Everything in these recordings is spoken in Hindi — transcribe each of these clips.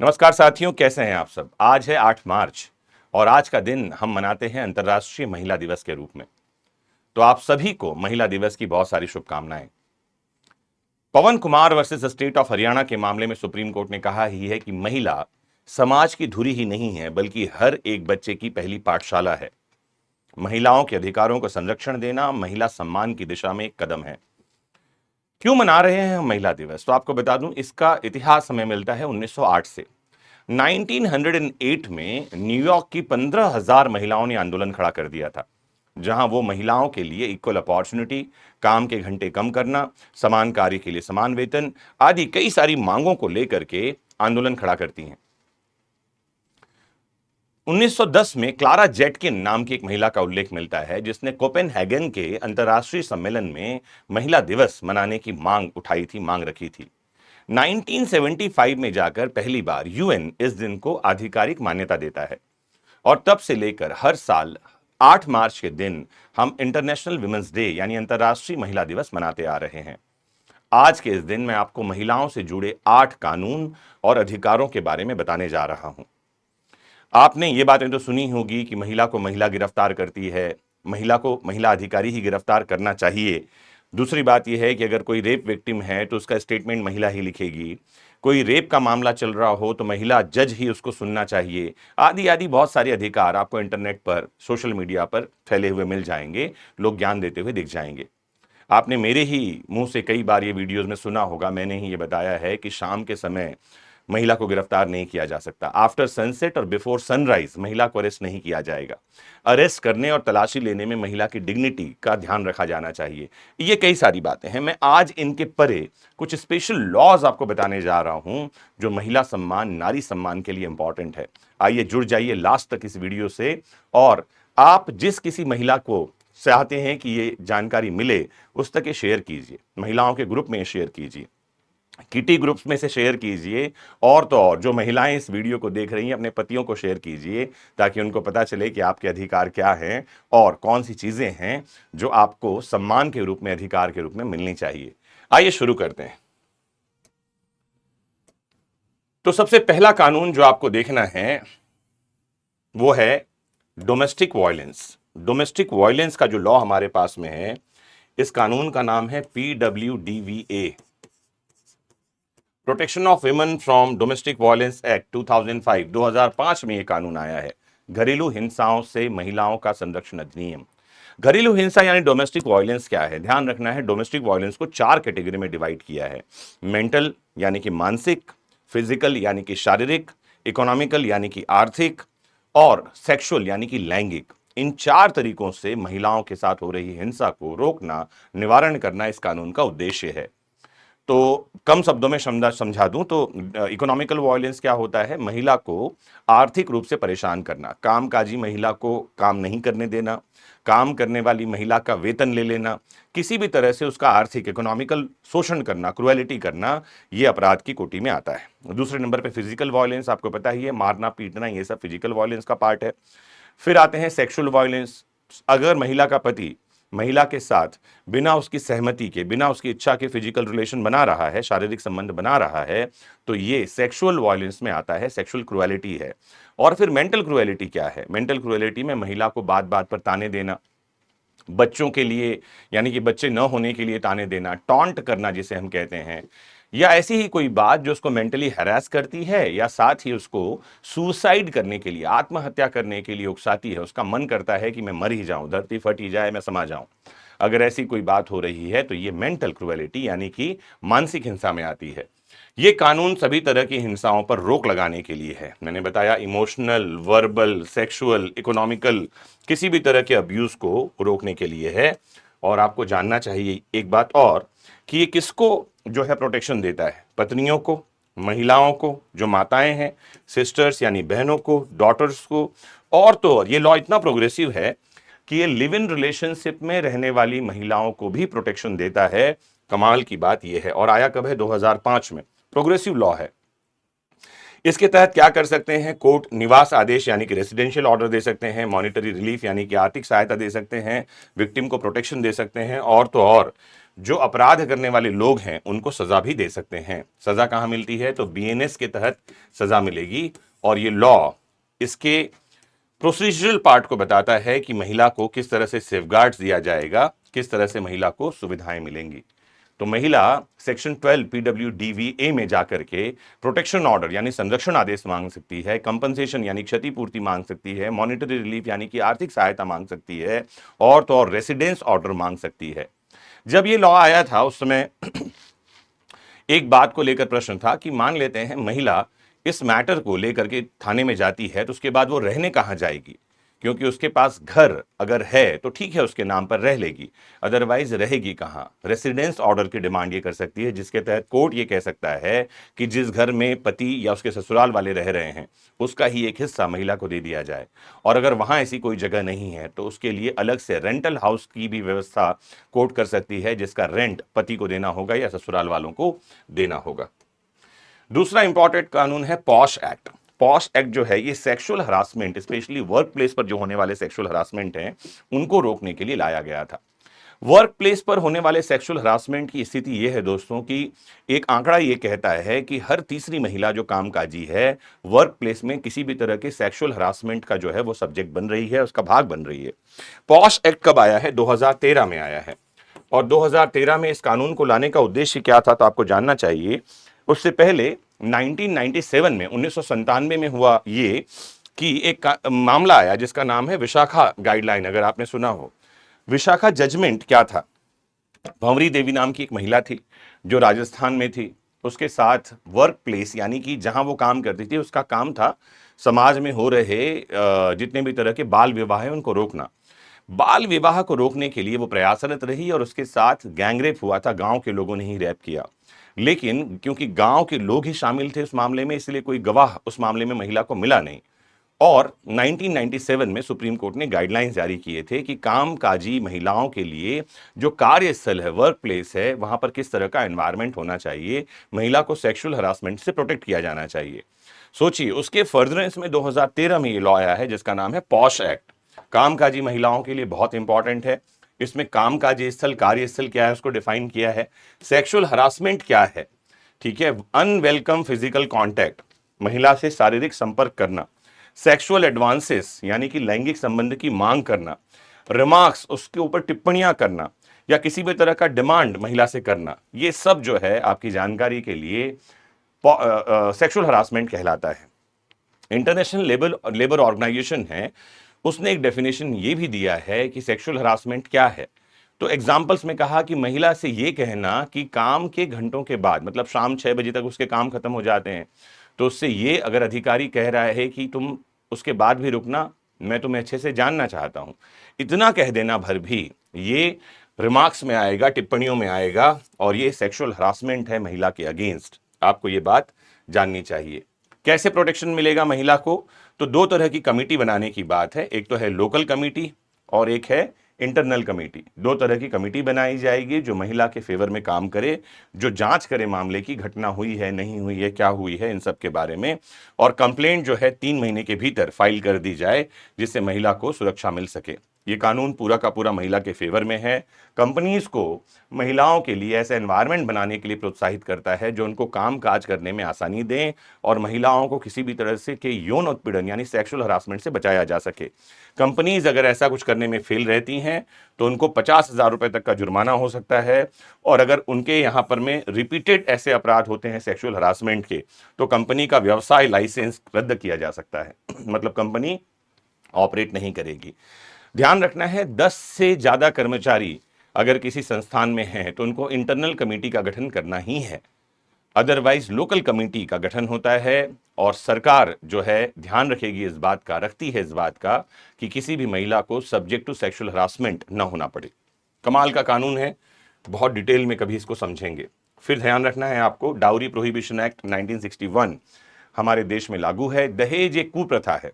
नमस्कार साथियों, कैसे हैं आप सब। आज है 8 मार्च और आज का दिन हम मनाते हैं अंतर्राष्ट्रीय महिला दिवस के रूप में। तो आप सभी को महिला दिवस की बहुत सारी शुभकामनाएं। Pawan Kumar versus state of Haryana के मामले में सुप्रीम कोर्ट ने कहा ही है कि महिला समाज की धुरी ही नहीं है बल्कि हर एक बच्चे की पहली पाठशाला है। महिलाओं के अधिकारों को संरक्षण देना महिला सम्मान की दिशा में एक कदम है। क्यों मना रहे हैं हम महिला दिवस? तो आपको बता दूं, इसका इतिहास हमें मिलता है 1908 से। 1908 में न्यूयॉर्क की 15,000 महिलाओं ने आंदोलन खड़ा कर दिया था, जहां वो महिलाओं के लिए इक्वल अपॉर्चुनिटी, काम के घंटे कम करना, समान कार्य के लिए समान वेतन आदि कई सारी मांगों को लेकर के आंदोलन खड़ा करती हैं। 1910 में क्लारा जेटकिन नाम की एक महिला का उल्लेख मिलता है, जिसने कोपेनहेगन के अंतर्राष्ट्रीय सम्मेलन में महिला दिवस मनाने की मांग उठाई थी, मांग रखी थी। 1975 में जाकर पहली बार यूएन इस दिन को आधिकारिक मान्यता देता है और तब से लेकर हर साल 8 मार्च के दिन हम इंटरनेशनल विमेंस डे यानी अंतर्राष्ट्रीय महिला दिवस मनाते आ रहे हैं। आज के इस दिन मैं आपको महिलाओं से जुड़े 8 कानून और अधिकारों के बारे में बताने जा रहा हूं। आपने ये बातें तो सुनी होगी कि महिला को महिला गिरफ्तार करती है, महिला को महिला अधिकारी ही गिरफ्तार करना चाहिए। दूसरी बात यह है कि अगर कोई रेप विक्टिम है तो उसका स्टेटमेंट महिला ही लिखेगी। कोई रेप का मामला चल रहा हो तो महिला जज ही उसको सुनना चाहिए। आदि आदि बहुत सारे अधिकार आपको इंटरनेट पर, सोशल मीडिया पर फैले हुए मिल जाएंगे, लोग ज्ञान देते हुए दिख जाएंगे। आपने मेरे ही मुंह से कई बार ये वीडियोस में सुना होगा, मैंने ही ये बताया है कि शाम के समय महिला को गिरफ्तार नहीं किया जा सकता। आफ्टर सनसेट और बिफोर सनराइज महिला को अरेस्ट नहीं किया जाएगा। अरेस्ट करने और तलाशी लेने में महिला की डिग्निटी का ध्यान रखा जाना चाहिए। ये कई सारी बातें हैं। मैं आज इनके परे कुछ स्पेशल लॉज आपको बताने जा रहा हूं जो महिला सम्मान, नारी सम्मान के लिए इंपॉर्टेंट है। आइए जुड़ जाइए लास्ट तक इस वीडियो से, और आप जिस किसी महिला को चाहते हैं कि ये जानकारी मिले उस तक ये शेयर कीजिए, महिलाओं के ग्रुप में शेयर कीजिए, किटी ग्रुप्स में से शेयर कीजिए, और तो और जो महिलाएं इस वीडियो को देख रही हैं अपने पतियों को शेयर कीजिए ताकि उनको पता चले कि आपके अधिकार क्या हैं और कौन सी चीजें हैं जो आपको सम्मान के रूप में, अधिकार के रूप में मिलनी चाहिए। आइए शुरू करते हैं। तो सबसे पहला कानून जो आपको देखना है वो है डोमेस्टिक वायलेंस। डोमेस्टिक वायलेंस का जो लॉ हमारे पास में है, इस कानून का नाम है PWDVA, protection of women from domestic violence act 2005। 2005 में यह कानून आया है, घरेलू हिंसाओं से महिलाओं का संरक्षण अधिनियम। घरेलू हिंसा यानी डोमेस्टिक वायलेंस क्या है, ध्यान रखना है। डोमेस्टिक वायलेंस को 4 कैटेगरी में डिवाइड किया है। मेंटल यानी कि मानसिक, फिजिकल यानी कि शारीरिक, इकोनॉमिकल यानी कि आर्थिक, और सेक्सुअल यानी कि लैंगिक। इन 4 तरीकों से महिलाओं के साथ हो रही हिंसा को रोकना, निवारण करना इस कानून का उद्देश्य है। तो कम शब्दों में समझा दूं तो इकोनॉमिकल वायलेंस क्या होता है, महिला को आर्थिक रूप से परेशान करना, कामकाजी महिला को काम नहीं करने देना, काम करने वाली महिला का वेतन ले लेना, किसी भी तरह से उसका आर्थिक, इकोनॉमिकल शोषण करना, क्रुएलिटी करना, यह अपराध की कोटि में आता है। दूसरे नंबर पे फिजिकल वायलेंस, आपको पता ही है, मारना पीटना, ये सब फिजिकल वायलेंस का पार्ट है। फिर आते हैं सेक्सुअल वायलेंस। अगर महिला का पति महिला के साथ बिना उसकी सहमति के, बिना उसकी इच्छा के फिजिकल रिलेशन बना रहा है, शारीरिक संबंध बना रहा है, तो ये सेक्सुअल वायलेंस में आता है, सेक्सुअल क्रुएलिटी है। और फिर मेंटल क्रुएलिटी क्या है? मेंटल क्रुएलिटी में महिला को बात बात पर ताने देना, बच्चों के लिए यानी कि बच्चे न होने के लिए ताने देना, टॉन्ट करना जिसे हम कहते हैं, या ऐसी ही कोई बात जो उसको मेंटली हैरेस करती है या साथ ही उसको सुसाइड करने के लिए, आत्महत्या करने के लिए उकसाती है। उसका मन करता है कि मैं मर ही जाऊं, धरती फट ही जाए, मैं समा जाऊं। अगर ऐसी कोई बात हो रही है तो ये मेंटल क्रुएलिटी यानी कि मानसिक हिंसा में आती है। ये कानून सभी तरह की हिंसाओं पर रोक लगाने के लिए है। मैंने बताया इमोशनल, वर्बल, सेक्सुअल, इकोनॉमिकल, किसी भी तरह के अब्यूज को रोकने के लिए है। और आपको जानना चाहिए एक बात और, कि ये किसको जो है प्रोटेक्शन देता है? पत्नियों को, महिलाओं को, जो माताएं हैं, सिस्टर्स यानी बहनों को, डॉटर्स को। और तो और ये लॉ इतना प्रोग्रेसिव है कि ये लिव इन रिलेशनशिप में रहने वाली महिलाओं को भी प्रोटेक्शन देता है। कमाल की बात यह है। और आया कब है? 2005 में। प्रोग्रेसिव लॉ है। इसके तहत क्या कर सकते हैं? कोर्ट निवास आदेश यानी कि रेसिडेंशियल ऑर्डर दे सकते हैं, मॉनिटरी रिलीफ यानी कि आर्थिक सहायता दे सकते हैं, विक्टिम को प्रोटेक्शन दे सकते हैं, और तो और जो अपराध करने वाले लोग हैं उनको सजा भी दे सकते हैं। सजा कहां मिलती है? तो बीएनएस के तहत सजा मिलेगी। और ये लॉ इसके प्रोसीजरल पार्ट को बताता है कि महिला को किस तरह से सेफगार्ड्स दिया जाएगा, किस तरह से महिला को सुविधाएं मिलेंगी। तो महिला सेक्शन 12 पीडब्ल्यूडीवीए में जाकर के प्रोटेक्शन ऑर्डर यानी संरक्षण आदेश मांग सकती है, कंपनसेशन यानी क्षतिपूर्ति मांग सकती है, मॉनिटरी रिलीफ यानी कि आर्थिक सहायता मांग सकती है, और तो और रेसिडेंस ऑर्डर मांग सकती है। जब ये लॉ आया था उस समय एक बात को लेकर प्रश्न था कि मान लेते हैं महिला इस मैटर को लेकर के थाने में जाती है तो उसके बाद वो रहने कहां जाएगी, क्योंकि उसके पास घर अगर है तो ठीक है उसके नाम पर रह लेगी, अदरवाइज रहेगी कहां? रेसिडेंस ऑर्डर की डिमांड ये कर सकती है, जिसके तहत कोर्ट ये कह सकता है कि जिस घर में पति या उसके ससुराल वाले रह रहे हैं उसका ही एक हिस्सा महिला को दे दिया जाए। और अगर वहां ऐसी कोई जगह नहीं है तो उसके लिए अलग से रेंटल हाउस की भी व्यवस्था कोर्ट कर सकती है, जिसका रेंट पति को देना होगा या ससुराल वालों को देना होगा। दूसरा इंपॉर्टेंट कानून है पॉश एक्ट। पॉश एक्ट जो है ये sexual harassment, specially work place पर जो होने वाले सेक्सुअल हरासमेंट हैं उनको रोकने के लिए लाया गया था। वर्क प्लेस पर होने वाले सेक्सुअल हरासमेंट की स्थिति यह है दोस्तों कि एक आंकड़ा यह कहता है कि हर तीसरी महिला जो कामकाजी है वर्क प्लेस में किसी भी तरह के सेक्सुअल हरासमेंट का जो है वो सब्जेक्ट बन रही है, उसका भाग बन रही है। पॉश एक्ट कब आया है? 2013 में आया है। और 2013 में इस कानून को लाने का उद्देश्य क्या था तो आपको जानना चाहिए। उससे पहले 1997 में 1997 में हुआ ये कि एक मामला आया जिसका नाम है विशाखा गाइडलाइन, अगर आपने सुना हो। विशाखा जजमेंट क्या था? भंवरी देवी नाम की एक महिला थी जो राजस्थान में थी। उसके साथ वर्क प्लेस यानी कि जहां वो काम करती थी उसका काम था समाज में हो रहे जितने भी तरह के बाल विवाह हैं उनको रोकना। बाल विवाह को रोकने के लिए वो प्रयासरत रही और उसके साथ गैंगरेप हुआ था, गांव के लोगों ने ही रैप किया। लेकिन क्योंकि गांव के लोग ही शामिल थे उस मामले में, इसलिए कोई गवाह उस मामले में महिला को मिला नहीं। और 1997 में सुप्रीम कोर्ट ने गाइडलाइंस जारी किए थे कि कामकाजी महिलाओं के लिए जो कार्यस्थल है, वर्क प्लेस है, वहां पर किस तरह का एनवायरनमेंट होना चाहिए, महिला को सेक्सुअल हरासमेंट से प्रोटेक्ट किया जाना चाहिए। सोचिए उसके फर्दरेंस में 2013 में ये लॉ आया है जिसका नाम है पॉश एक्ट। कामकाजी महिलाओं के लिए बहुत इंपॉर्टेंट है। इसमें कामकाजी स्थल, कार्यस्थल क्या है उसको डिफाइन किया है। सेक्सुअल हरासमेंट क्या है, ठीक है, अनवेलकम फिजिकल कांटेक्ट, महिला से शारीरिक संपर्क करना, सेक्सुअल एडवांसेस यानी कि लैंगिक संबंध की मांग करना, रिमार्क्स उसके ऊपर टिप्पणियां करना, या किसी भी तरह का डिमांड महिला से करना, ये सब जो है आपकी जानकारी के लिए सेक्सुअल हरासमेंट कहलाता है। इंटरनेशनल लेबर ऑर्गेनाइजेशन है, उसने एक डेफिनेशन ये भी दिया है कि सेक्सुअल हरासमेंट क्या है। तो एग्जाम्पल्स में कहा कि महिला से ये कहना कि काम के घंटों के बाद, मतलब शाम 6 बजे तक उसके काम खत्म हो जाते हैं, तो उससे ये अगर अधिकारी कह रहा है कि तुम उसके बाद भी रुकना, मैं तुम्हें अच्छे से जानना चाहता हूं, इतना कह देना भर भी ये रिमार्क्स में आएगा, टिप्पणियों में आएगा, और ये सेक्सुअल हरासमेंट है महिला के अगेंस्ट। आपको ये बात जाननी चाहिए। कैसे प्रोटेक्शन मिलेगा महिला को? तो दो तरह की कमेटी बनाने की बात है, एक तो है लोकल कमेटी और एक है इंटरनल कमेटी। दो तरह की कमेटी बनाई जाएगी जो महिला के फेवर में काम करे, जो जांच करे मामले की, घटना हुई है नहीं हुई है, क्या हुई है, इन सब के बारे में। और कंप्लेंट जो है 3 महीने के भीतर फाइल कर दी जाए जिससे महिला को सुरक्षा मिल सके। ये कानून पूरा का पूरा महिला के फेवर में है। कंपनीज को महिलाओं के लिए ऐसा एनवायरनमेंट बनाने के लिए प्रोत्साहित करता है जो उनको काम काज करने में आसानी दें और महिलाओं को किसी भी तरह से के यौन उत्पीड़न यानी सेक्सुअल हरासमेंट से बचाया जा सके। कंपनीज अगर ऐसा कुछ करने में फेल रहती हैं तो उनको 50,000 रुपए तक का जुर्माना हो सकता है। और अगर उनके यहाँ पर में रिपीटेड ऐसे अपराध होते हैं सेक्सुअल हरासमेंट के, तो कंपनी का व्यवसाय लाइसेंस रद्द किया जा सकता है मतलब कंपनी ऑपरेट नहीं करेगी। ध्यान रखना है 10 से ज्यादा कर्मचारी अगर किसी संस्थान में हैं तो उनको इंटरनल कमेटी का गठन करना ही है, अदरवाइज लोकल कमेटी का गठन होता है। और सरकार जो है ध्यान रखेगी इस बात का, रखती है इस बात का कि किसी भी महिला को सब्जेक्ट टू सेक्सुअल हरासमेंट न होना पड़े। कमाल का कानून है, बहुत डिटेल में कभी इसको समझेंगे। फिर ध्यान रखना है आपको, डाउरी प्रोहिबिशन एक्ट 1961 हमारे देश में लागू है। दहेज एक कुप्रथा है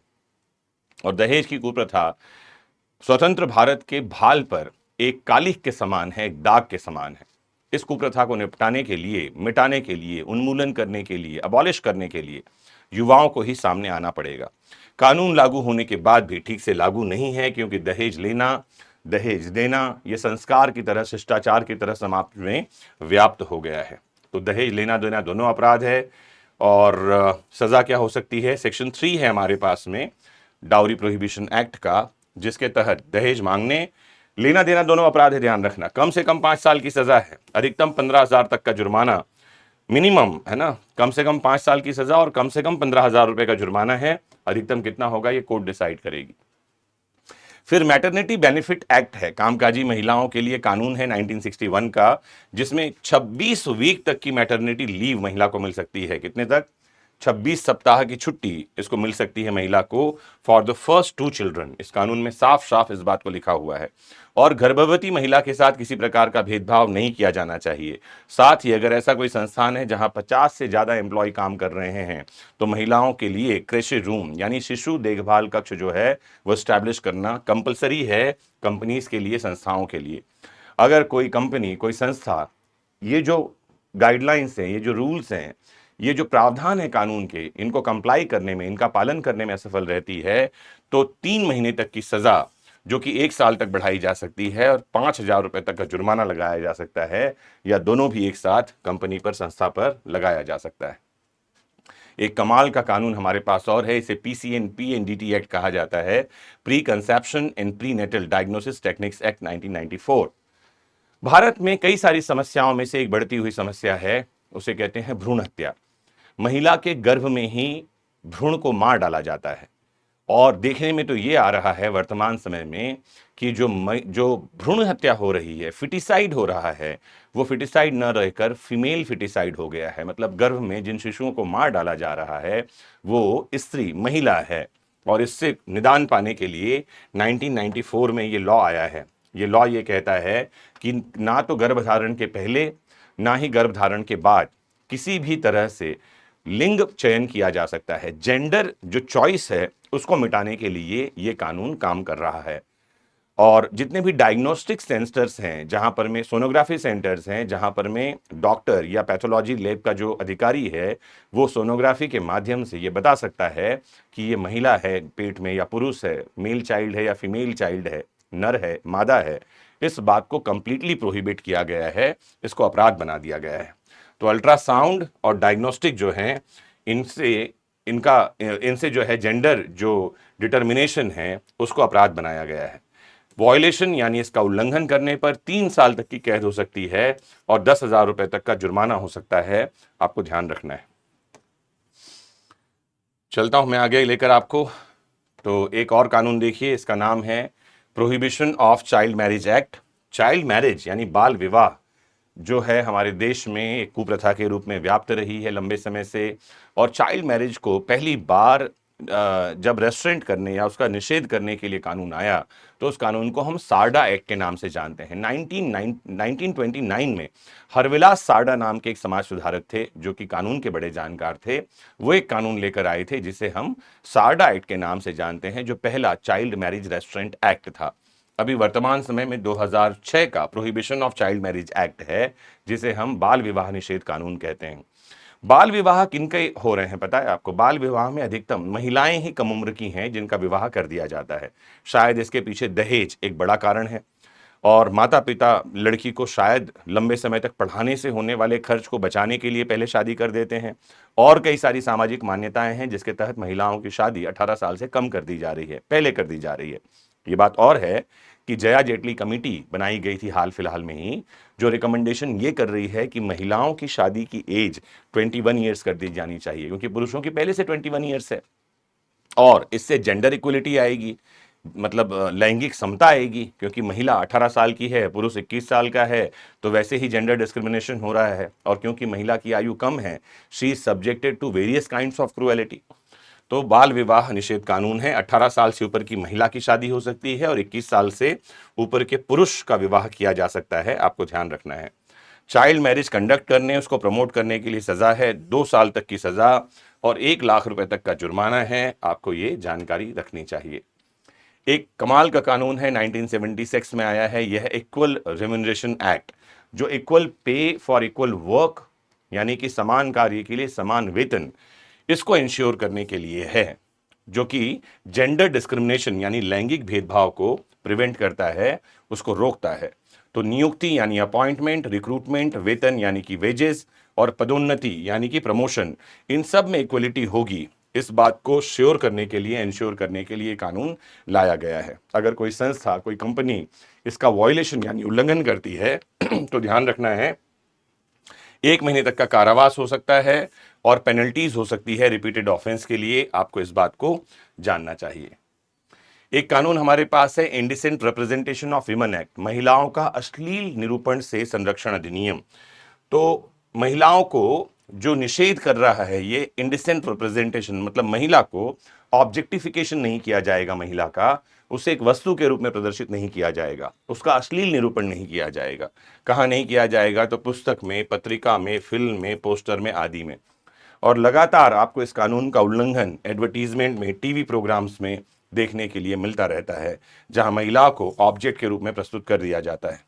और दहेज की कुप्रथा स्वतंत्र भारत के भाल पर एक कालिख के समान है, एक दाग के समान है। इस कुप्रथा को निपटाने के लिए, मिटाने के लिए, उन्मूलन करने के लिए, अबॉलिश करने के लिए युवाओं को ही सामने आना पड़ेगा। कानून लागू होने के बाद भी ठीक से लागू नहीं है क्योंकि दहेज लेना दहेज देना ये संस्कार की तरह, शिष्टाचार की तरह समाज में व्याप्त हो गया है। तो दहेज लेना देना दोनों अपराध है। और सजा क्या हो सकती है? सेक्शन 3 है हमारे पास में डाउरी प्रोहिबिशन एक्ट का, जिसके तहत दहेज मांगने, लेना देना दोनों अपराध है। ध्यान रखना, कम से कम 5 साल की सजा है, अधिकतम 15,000 तक का जुर्माना, मिनिमम है ना, कम से कम 5 साल की सजा और कम से कम 15,000 रुपए का जुर्माना है। अधिकतम कितना होगा ये कोर्ट डिसाइड करेगी। फिर मैटरनिटी बेनिफिट एक्ट है, कामकाजी महिलाओं के लिए कानून है 1961 का, जिसमें 26 वीक तक की मैटरनिटी लीव महिला को मिल सकती है। कितने तक? 26 सप्ताह की छुट्टी इसको मिल सकती है महिला को, फॉर द फर्स्ट 2 चिल्ड्रन। इस कानून में साफ साफ इस बात को लिखा हुआ है। और गर्भवती महिला के साथ किसी प्रकार का भेदभाव नहीं किया जाना चाहिए। साथ ही अगर ऐसा कोई संस्थान है जहां 50 से ज्यादा एम्प्लॉय काम कर रहे हैं, तो महिलाओं के लिए कृषि रूम यानी शिशु देखभाल कक्ष जो है वो स्टैब्लिश करना कंपलसरी है कंपनीज के लिए, संस्थाओं के लिए। अगर कोई कंपनी, कोई संस्था ये जो गाइडलाइंस हैं, ये जो रूल्स हैं, ये जो प्रावधान है कानून के, इनको कंप्लाई करने में, इनका पालन करने में असफल रहती है, तो 3 महीने तक की सजा, जो कि 1 साल तक बढ़ाई जा सकती है, और 5,000 रुपए तक का जुर्माना लगाया जा सकता है, या दोनों भी एक साथ कंपनी पर, संस्था पर लगाया जा सकता है। एक कमाल का कानून हमारे पास और है, इसे PCNPNDT एक्ट कहा जाता है, pre conception and pre natal diagnosis techniques act 1994। Bharat में कई सारी समस्याओं में से एक बढ़ती हुई समस्या है, उसे कहते हैं भ्रूण हत्या। महिला के गर्भ में ही भ्रूण को मार डाला जाता है। और देखने में तो ये आ रहा है वर्तमान समय में कि जो भ्रूण हत्या हो रही है, फिटिसाइड हो रहा है, वो फिटिसाइड न रहकर फीमेल फिटिसाइड हो गया है। मतलब गर्भ में जिन शिशुओं को मार डाला जा रहा है वो स्त्री, महिला है। और इससे निदान पाने के लिए 1994 में ये लॉ आया है। ये लॉ ये कहता है कि ना तो गर्भधारण के पहले, ना ही गर्भधारण के बाद किसी भी तरह से लिंग चयन किया जा सकता है। जेंडर जो चॉइस है उसको मिटाने के लिए ये कानून काम कर रहा है। और जितने भी डायग्नोस्टिक सेंटर्स हैं, जहां पर में सोनोग्राफी सेंटर्स हैं, जहां पर में डॉक्टर या पैथोलॉजी लैब का जो अधिकारी है वो सोनोग्राफी के माध्यम से ये बता सकता है कि ये महिला है पेट में, या पुरुष है, मेल चाइल्ड है या फीमेल चाइल्ड है, नर है, मादा है, इस बात को कंप्लीटली प्रोहिबिट किया गया है, इसको अपराध बना दिया गया है। तो अल्ट्रासाउंड और डायग्नोस्टिक जो हैं, इनसे जो है जेंडर जो डिटर्मिनेशन है उसको अपराध बनाया गया है। वॉयलेशन यानी इसका उल्लंघन करने पर 3 साल तक की कैद हो सकती है और 10,000 रुपए तक का जुर्माना हो सकता है। आपको ध्यान रखना है। चलता हूं मैं आगे लेकर आपको। तो एक और कानून देखिए, इसका नाम है prohibition of child marriage act. Child marriage यानी बाल विवाह जो है हमारे देश में एक कुप्रथा के रूप में व्याप्त रही है लंबे समय से। और चाइल्ड मैरिज को पहली बार जब रेस्ट्रेंट करने या उसका निषेध करने के लिए कानून आया, तो उस कानून को हम सारडा एक्ट के नाम से जानते हैं। 1929 में हरविलास सारडा नाम के एक समाज सुधारक थे जो कि कानून के बड़े जानकार थे। वो एक कानून लेकर आए थे जिसे हम सारडा एक्ट के नाम से जानते हैं, जो पहला चाइल्ड मैरिज रेस्ट्रेंट एक्ट था। अभी वर्तमान समय में 2006 का prohibition of child marriage act है, जिसे हम बाल विवाह निषेध कानून कहते हैं। बाल विवाह किनके हो रहे हैं पता है आपको? बाल विवाह में अधिकतम महिलाएं ही कम उम्र की हैं जिनका विवाह कर दिया जाता है। शायद इसके पीछे दहेज एक बड़ा कारण है, और माता पिता लड़की को शायद लंबे समय तक पढ़ाने से होने वाले खर्च को बचाने के लिए पहले शादी कर देते हैं। और कई सारी सामाजिक मान्यताएं हैं जिसके तहत महिलाओं की शादी 18 साल से कम कर दी जा रही है, पहले कर दी जा रही है। ये बात और है कि जया जेटली कमेटी बनाई गई थी हाल फिलहाल में ही, जो रिकमेंडेशन ये कर रही है कि महिलाओं की शादी की एज 21 ईयर्स कर दी जानी चाहिए, क्योंकि पुरुषों की पहले से 21 ईयर्स है। और इससे जेंडर इक्वलिटी आएगी, मतलब लैंगिक समता आएगी, क्योंकि महिला 18 साल की है, पुरुष 21 साल का है, तो वैसे ही जेंडर डिस्क्रिमिनेशन हो रहा है। और क्योंकि महिला की आयु कम है, she is subjected to various kinds of cruelty. तो बाल विवाह निषेध कानून है, 18 साल से ऊपर की महिला की शादी हो सकती है और 21 साल से ऊपर के पुरुष का विवाह किया जा सकता है। आपको ध्यान रखना है। चाइल्ड मैरिज कंडक्ट करने, उसको प्रमोट करने के लिए सजा है 2 साल तक की सजा और 1 लाख रुपए तक का जुर्माना है। आपको ये जानकारी रखनी चाहिए। एक कमाल का कानून है, 1976 में आया है, यह इक्वल रेम्यूनरेशन एक्ट, जो equal pay for equal work यानी कि समान कार्य के लिए समान वेतन, इसको इंश्योर करने के लिए है, जो कि जेंडर डिस्क्रिमिनेशन यानी लैंगिक भेदभाव को प्रिवेंट करता है, उसको रोकता है। तो नियुक्ति यानी अपॉइंटमेंट, रिक्रूटमेंट, वेतन यानी कि वेजेस, और पदोन्नति यानी कि प्रमोशन, इन सब में इक्वलिटी होगी, इस बात को श्योर करने के लिए, इंश्योर करने के लिए कानून लाया गया है। अगर कोई संस्था, कोई कंपनी इसका वॉयलेशन यानी उल्लंघन करती है तो ध्यान रखना है 1 महीने तक का कारावास हो सकता है और पेनल्टीज हो सकती है रिपीटेड ऑफेंस के लिए। आपको इस बात को जानना चाहिए। एक कानून हमारे पास है, indecent representation of women act, महिलाओं का अश्लील निरूपण से संरक्षण अधिनियम। तो महिलाओं को जो निषेध कर रहा है ये इंडिसेंट रिप्रेजेंटेशन, मतलब महिला को ऑब्जेक्टिफिकेशन नहीं किया जाएगा, महिला का उसे एक वस्तु के रूप में प्रदर्शित नहीं किया जाएगा, उसका अश्लील निरूपण नहीं किया जाएगा। कहाँ नहीं किया जाएगा? तो पुस्तक में, पत्रिका में, फिल्म में, पोस्टर में आदि में। और लगातार आपको इस कानून का उल्लंघन एडवर्टीजमेंट में, टीवी प्रोग्राम्स में देखने के लिए मिलता रहता है, जहां महिला को ऑब्जेक्ट के रूप में प्रस्तुत कर दिया जाता है।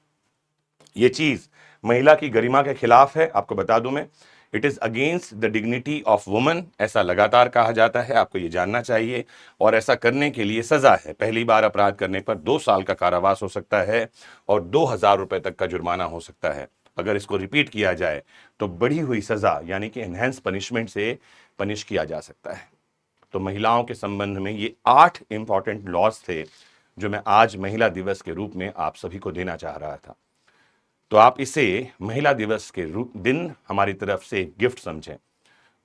ये चीज महिला की गरिमा के खिलाफ है। आपको बता दूं मैं, it is against the dignity of woman, ऐसा लगातार कहा जाता है, आपको ये जानना चाहिए। और ऐसा करने के लिए सजा है, पहली बार अपराध करने पर 2 साल का कारावास हो सकता है और 2,000 रुपए तक का जुर्माना हो सकता है। अगर इसको रिपीट किया जाए तो बढ़ी हुई सजा यानी कि एनहेंस पनिशमेंट से पनिश किया जा सकता है। तो महिलाओं के संबंध में ये 8 इंपॉर्टेंट लॉज थे जो मैं आज महिला दिवस के रूप में आप सभी को देना चाह रहा था। तो आप इसे महिला दिवस के दिन हमारी तरफ से एक गिफ्ट समझें।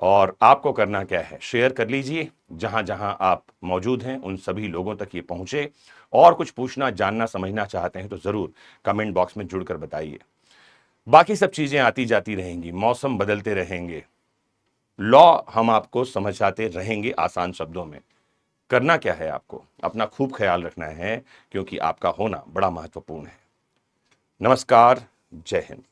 और आपको करना क्या है, शेयर कर लीजिए, जहां जहां आप मौजूद हैं उन सभी लोगों तक ये पहुंचे। और कुछ पूछना, जानना, समझना चाहते हैं तो जरूर कमेंट बॉक्स में जुड़कर बताइए। बाकी सब चीजें आती जाती रहेंगी, मौसम बदलते रहेंगे, लॉ हम आपको समझाते रहेंगे आसान शब्दों में। करना क्या है, आपको अपना खूब ख्याल रखना है, क्योंकि आपका होना बड़ा महत्वपूर्ण है। नमस्कार, जय हिंद।